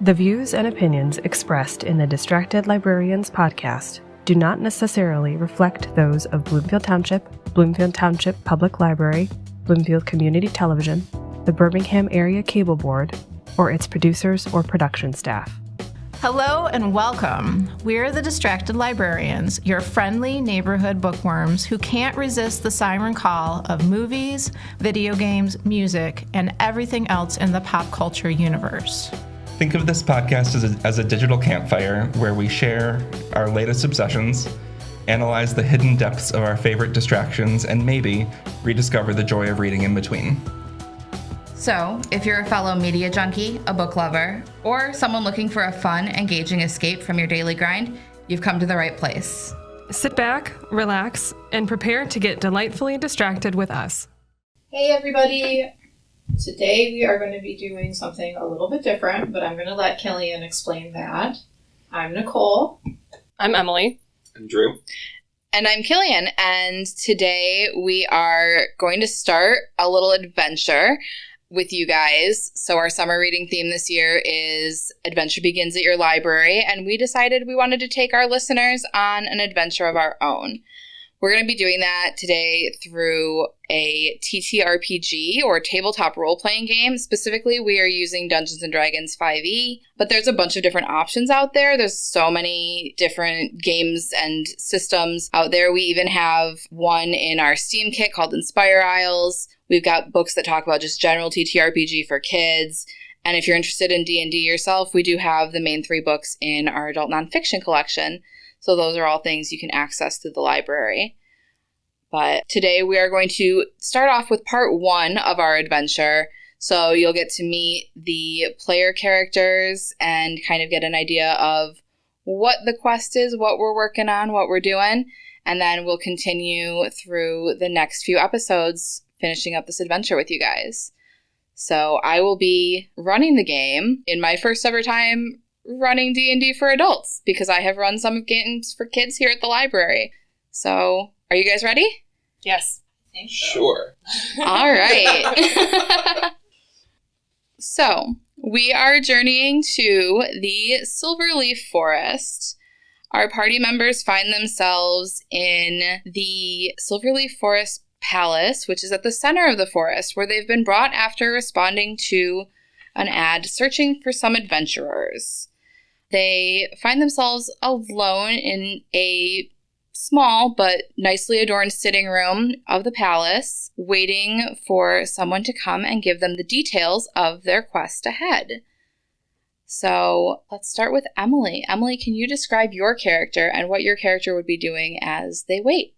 The views and opinions expressed in the Distracted Librarians podcast do not necessarily reflect those of Bloomfield Township Public Library, Bloomfield Community Television, the Birmingham Area Cable Board, or its producers or production staff. Hello and welcome. We're the Distracted Librarians, your friendly neighborhood bookworms who can't resist the siren call of movies, video games, music, and everything else in the pop culture universe. Think of this podcast as a digital campfire where we share our latest obsessions, analyze the hidden depths of our favorite distractions, and maybe rediscover the joy of reading in between. So, if you're a fellow media junkie, a book lover, or someone looking for a fun, engaging escape from your daily grind, you've come to the right place. Sit back, relax, and prepare to get delightfully distracted with us. Hey everybody! Today we are going to be doing something a little bit different, but I'm going to let Killian explain that. I'm Nicole. I'm Emily. I'm Drew. And I'm Killian, and today we are going to start a little adventure with you guys. So our summer reading theme this year is Adventure Begins at Your Library, and we decided we wanted to take our listeners on an adventure of our own. We're going to be doing that today through a TTRPG, or tabletop role-playing game. Specifically, we are using Dungeons & Dragons 5e, but there's a bunch of different options out there. There's so many different games and systems out there. We even have one in our Steam kit called Inspire Isles. We've got books that talk about just general TTRPG for kids. And if you're interested in D&D yourself, we do have the main 3 books in our adult nonfiction collection. So those are all things you can access through the library. But today we are going to start off with part 1 of our adventure. So you'll get to meet the player characters and kind of get an idea of what the quest is, what we're working on, what we're doing. And then we'll continue through the next few episodes finishing up this adventure with you guys. So I will be running the game in my first ever time running D&D for adults, because I have run some games for kids here at the library. So, are you guys ready? Yes. I think so. Sure. All right. So, we are journeying to the Silverleaf Forest. Our party members find themselves in the Silverleaf Forest Palace, which is at the center of the forest, where they've been brought after responding to an ad searching for some adventurers. They find themselves alone in a small but nicely adorned sitting room of the palace, waiting for someone to come and give them the details of their quest ahead. So let's start with Emily. Emily, can you describe your character and what your character would be doing as they wait?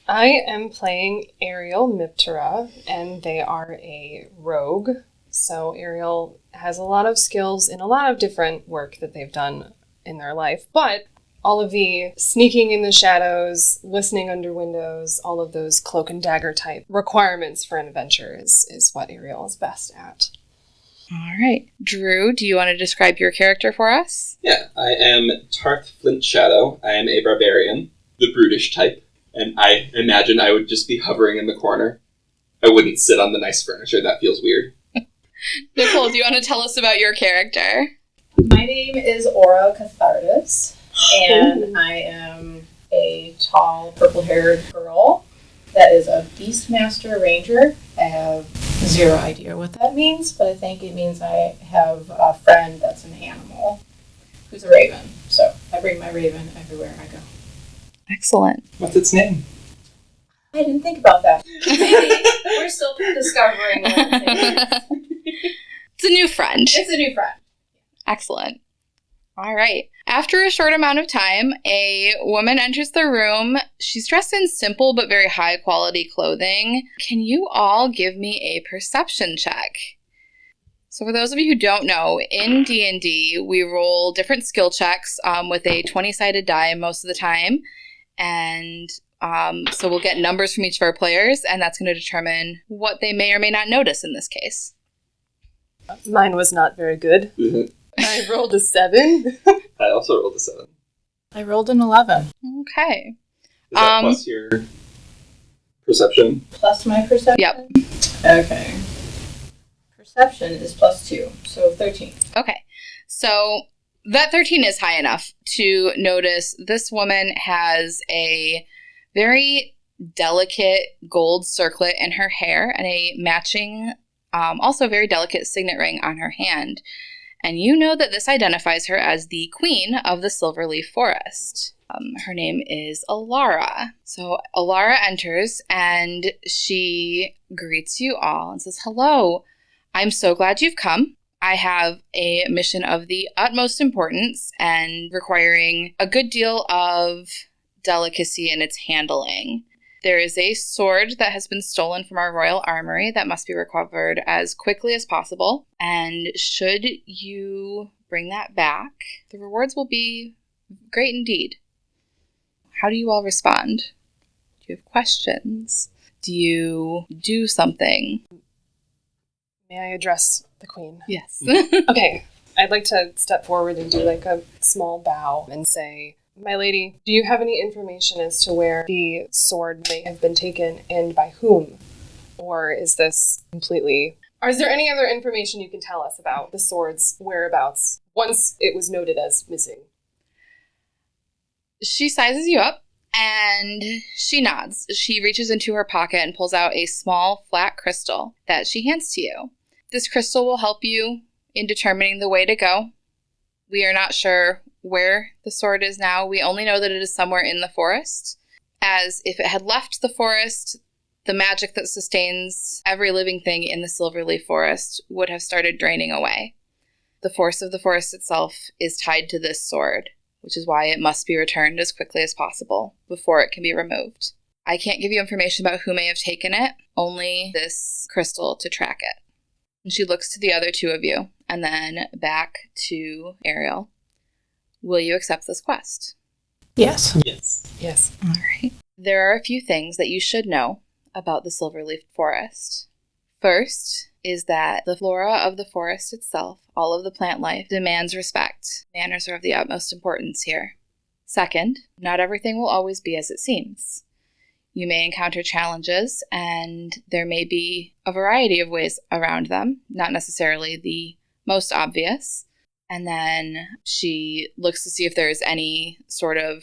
I am playing Ariel Miptera, and they are a rogue. So Ariel has a lot of skills in a lot of different work that they've done in their life, but all of the sneaking in the shadows, listening under windows, all of those cloak and dagger type requirements for an adventure is what Ariel is best at. All right. Drew, do you want to describe your character for us? Yeah, I am Tarth Flint Shadow. I am a barbarian, the brutish type, and I imagine I would just be hovering in the corner. I wouldn't sit on the nice furniture, that feels weird. Nicole, do you want to tell us about your character? My name is Aura Cathartis, and I am a tall, purple-haired girl that is a Beastmaster Ranger. I have zero idea what that means, but I think it means I have a friend that's an animal who's a raven. So I bring my raven everywhere I go. Excellent. What's its name? I didn't think about that. Maybe. We're still discovering what it is. It's a new friend. It's a new friend. Excellent. All right. After a short amount of time, a woman enters the room. She's dressed in simple but very high-quality clothing. Can you all give me a perception check? So for those of you who don't know, in D&D, we roll different skill checks with a 20-sided die most of the time. And so we'll get numbers from each of our players, and that's going to determine what they may or may not notice in this case. Mine was not very good. I rolled a 7. I also rolled a 7. I rolled an 11. Okay. Is that plus your perception? Plus my perception? Yep. Okay. Perception is plus 2, so 13. Okay. So that 13 is high enough to notice this woman has a very delicate gold circlet in her hair and a matching, also very delicate signet ring on her hand. And you know that this identifies her as the queen of the Silverleaf Forest. Her name is Alara. So Alara enters and she greets you all and says, "Hello, I'm so glad you've come. I have a mission of the utmost importance and requiring a good deal of delicacy in its handling. There is a sword that has been stolen from our royal armory that must be recovered as quickly as possible. And should you bring that back, the rewards will be great indeed." How do you all respond? Do you have questions? Do you do something? May I address the queen? Yes. Okay. I'd like to step forward and do like a small bow and say, "My lady, do you have any information as to where the sword may have been taken and by whom? Or is this completely... Or is there any other information you can tell us about the sword's whereabouts once it was noted as missing?" She sizes you up and she nods. She reaches into her pocket and pulls out a small flat crystal that she hands to you. This crystal will help you in determining the way to go. We are not sure where the sword is now. We only know that it is somewhere in the forest, as if it had left the forest, the magic that sustains every living thing in the Silverleaf Forest would have started draining away. The force of the forest itself is tied to this sword, which is why it must be returned as quickly as possible before it can be removed. I can't give you information about who may have taken it, only this crystal to track it. And she looks to the other two of you, and then back to Ariel. Will you accept this quest? Yes. Yes. All right. There are a few things that you should know about the Silverleaf Forest. First is that the flora of the forest itself, all of the plant life, demands respect. Manners are of the utmost importance here. Second, not everything will always be as it seems. You may encounter challenges, and there may be a variety of ways around them, not necessarily the most obvious. And then she looks to see if there's any sort of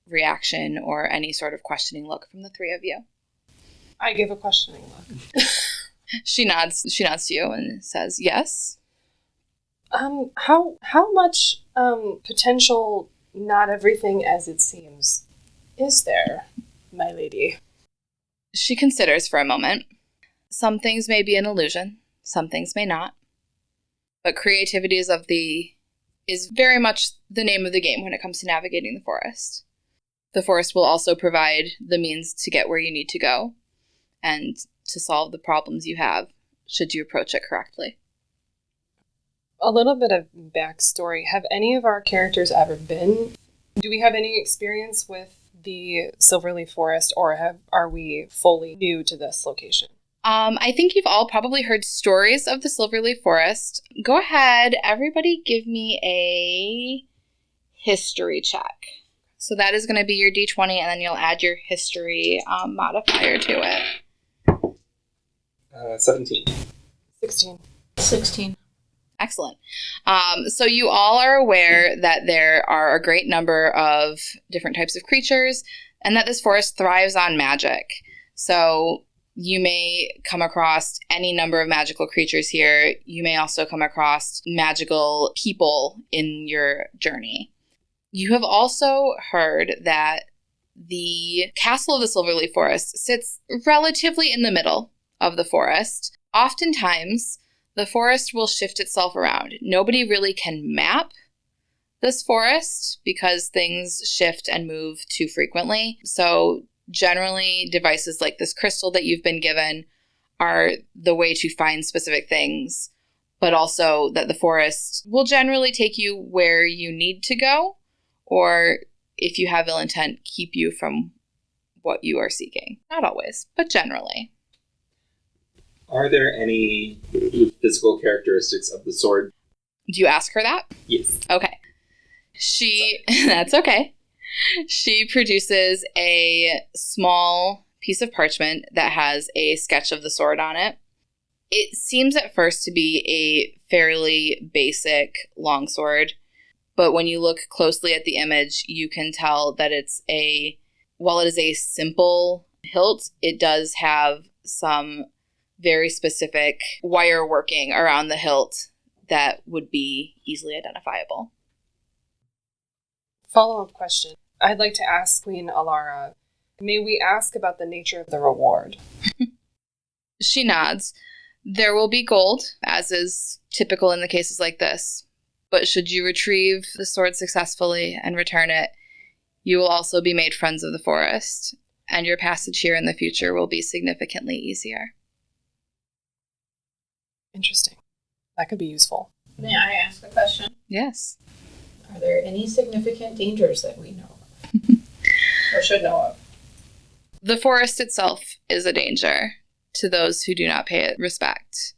reaction or any sort of questioning look from the three of you. I give a questioning look. She nods to you and says, "Yes." How much potential not everything as it seems is there, my lady? She considers for a moment. Some things may be an illusion, some things may not. But creativity is very much the name of the game when it comes to navigating the forest. The forest will also provide the means to get where you need to go and to solve the problems you have, should you approach it correctly. A little bit of backstory. Have any of our characters ever been? Do we have any experience with the Silverleaf Forest, or are we fully new to this location? I think you've all probably heard stories of the Silverleaf Forest. Go ahead, everybody give me a history check. So that is going to be your D20, and then you'll add your history modifier to it. 17. 16. Excellent. So you all are aware that there are a great number of different types of creatures and that this forest thrives on magic. So you may come across any number of magical creatures here. You may also come across magical people in your journey. You have also heard that the castle of the Silverleaf Forest sits relatively in the middle of the forest. Oftentimes, the forest will shift itself around. Nobody really can map this forest because things shift and move too frequently. So generally, devices like this crystal that you've been given are the way to find specific things, but also that the forest will generally take you where you need to go, or if you have ill intent, keep you from what you are seeking. Not always, but generally. Are there any physical characteristics of the sword? Do you ask her that? Yes. Okay. That's okay. She produces a small piece of parchment that has a sketch of the sword on it. It seems at first to be a fairly basic longsword, but when you look closely at the image, you can tell that while it is a simple hilt, it does have some very specific wire working around the hilt that would be easily identifiable. Follow-up question. I'd like to ask Queen Alara, may we ask about the nature of the reward? She nods. There will be gold, as is typical in the cases like this. But should you retrieve the sword successfully and return it, you will also be made friends of the forest, and your passage here in the future will be significantly easier. Interesting. That could be useful. May I ask a question? Yes. Are there any significant dangers that we know of? Or should know of? The forest itself is a danger to those who do not pay it respect.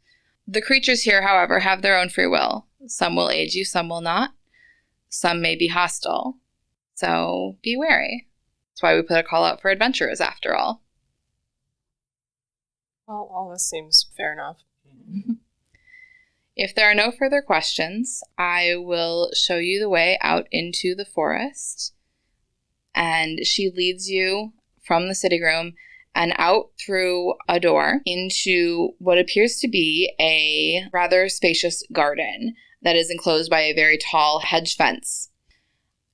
The creatures here, however, have their own free will. Some will aid you, some will not. Some may be hostile. So be wary. That's why we put a call out for adventurers, after all. Well, all this seems fair enough. If there are no further questions, I will show you the way out into the forest. And she leads you from the sitting room and out through a door into what appears to be a rather spacious garden that is enclosed by a very tall hedge fence.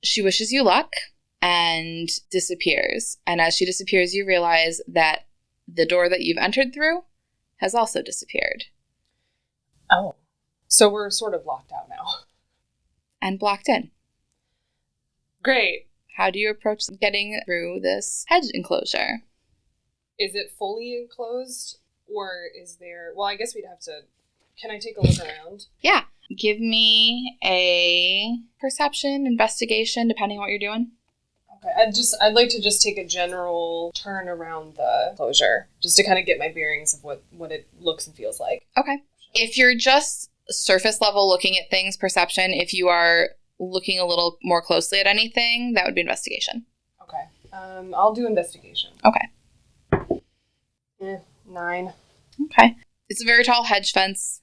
She wishes you luck and disappears. And as she disappears, you realize that the door that you've entered through has also disappeared. Oh. So we're sort of locked out now. And blocked in. Great. How do you approach getting through this hedge enclosure? Is it fully enclosed? Or is there... Well, I guess we'd have to... Can I take a look around? Yeah. Give me a perception, investigation, depending on what you're doing. Okay. I'd like to just take a general turn around the enclosure, just to kind of get my bearings of what it looks and feels like. Okay. If you're just surface level looking at things, perception. If you are looking a little more closely at anything, that would be investigation. Okay. I'll do investigation. Okay. 9. Okay. It's a very tall hedge fence.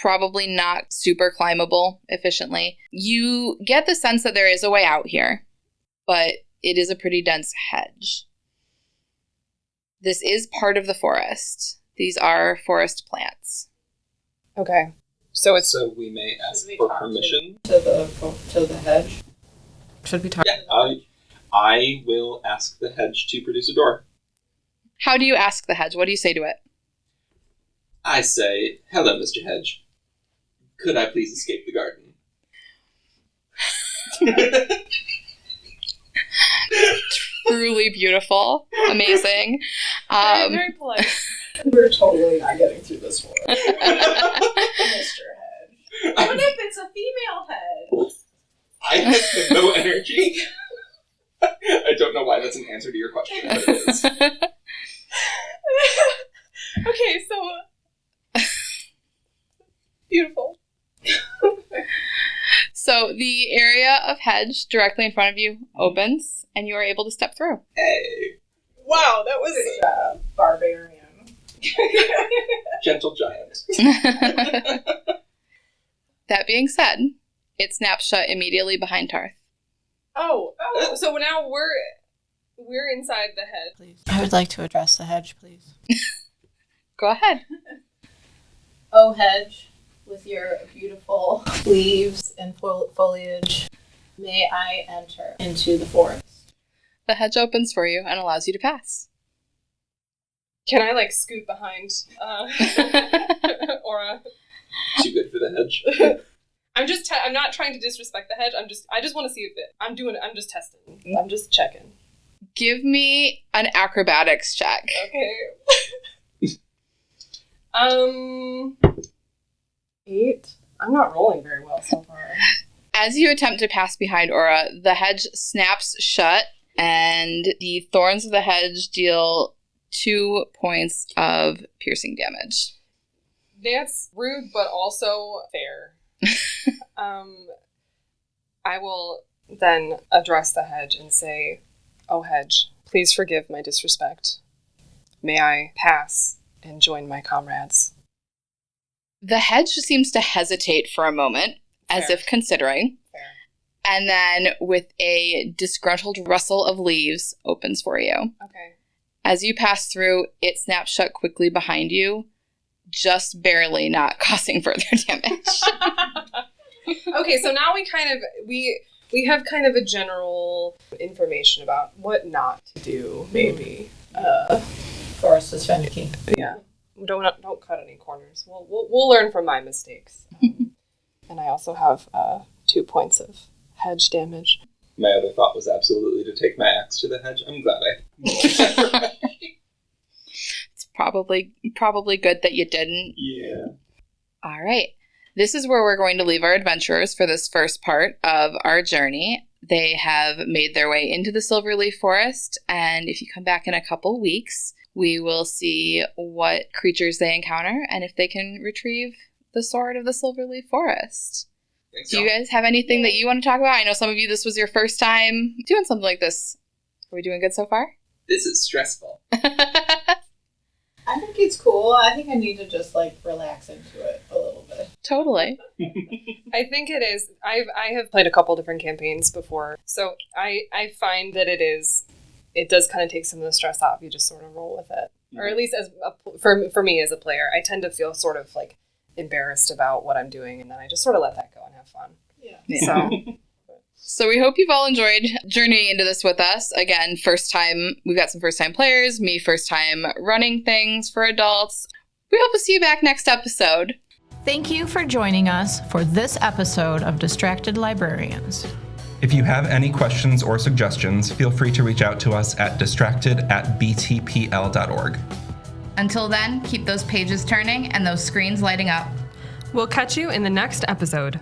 Probably not super climbable efficiently. You get the sense that there is a way out here, but it is a pretty dense hedge. This is part of the forest. These are forest plants. Okay. So we may ask we for talk permission to the hedge. Should we talk? Yeah, I will ask the hedge to produce a door. How do you ask the hedge? What do you say to it? I say, "Hello, Mr. Hedge. Could I please escape the garden?" Truly beautiful. Amazing. very polite. We're totally not getting through this one. Mr. Hedge. What if it's a female head? I have no energy. I don't know why that's an answer to your question, but it is. Okay, so... Beautiful. So the area of hedge directly in front of you opens, and you are able to step through. Hey, Wow, that was... Barbarian. gentle giant. That being said, it snaps shut immediately behind Tarth. Oh, so now we're inside the head. Please. I would like to address the hedge, please. Go ahead. Oh, hedge, with your beautiful leaves and foliage, may I enter into the forest? The hedge opens for you and allows you to pass. Can I, scoot behind Aura? Too good for the hedge. I'm not trying to disrespect the hedge. I just want to see if I'm just testing. I'm just checking. Give me an acrobatics check. Okay. 8. I'm not rolling very well so far. As you attempt to pass behind Aura, the hedge snaps shut, and the thorns of the hedge deal 2 points of piercing damage. That's rude, but also fair. I will then address the hedge and say, "Oh, hedge, please forgive my disrespect. May I pass and join my comrades?" The hedge seems to hesitate for a moment, as if considering. Fair. And then, with a disgruntled rustle of leaves, opens for you. Okay. As you pass through, it snaps shut quickly behind you, just barely not causing further damage. Okay, so now we have kind of a general information about what not to do, maybe. Forest is finicky. Yeah. Don't cut any corners. We'll learn from my mistakes. And I also have 2 points of hedge damage. My other thought was absolutely to take my axe to the hedge. I'm glad It's probably good that you didn't. Yeah. All right. This is where we're going to leave our adventurers for this first part of our journey. They have made their way into the Silverleaf Forest, and if you come back in a couple weeks, we will see what creatures they encounter and if they can retrieve the sword of the Silverleaf Forest. Thanks, Do you guys have anything that you want to talk about? I know some of you, this was your first time doing something like this. Are we doing good so far? This is stressful. I think it's cool. I think I need to just relax into it a little bit. Totally. I think it is. I have played a couple different campaigns before, so I find that it does kind of take some of the stress off. You just sort of roll with it, or at least for me as a player, I tend to feel sort of embarrassed about what I'm doing, and then I just sort of let that go and have fun. Yeah. So we hope you've all enjoyed journeying into this with us. Again, first time, we've got some first time players, me first time running things for adults. We hope to see you back next episode. Thank you for joining us for this episode of Distracted Librarians. If you have any questions or suggestions, feel free to reach out to us at distracted@btpl.org. Until then, keep those pages turning and those screens lighting up. We'll catch you in the next episode.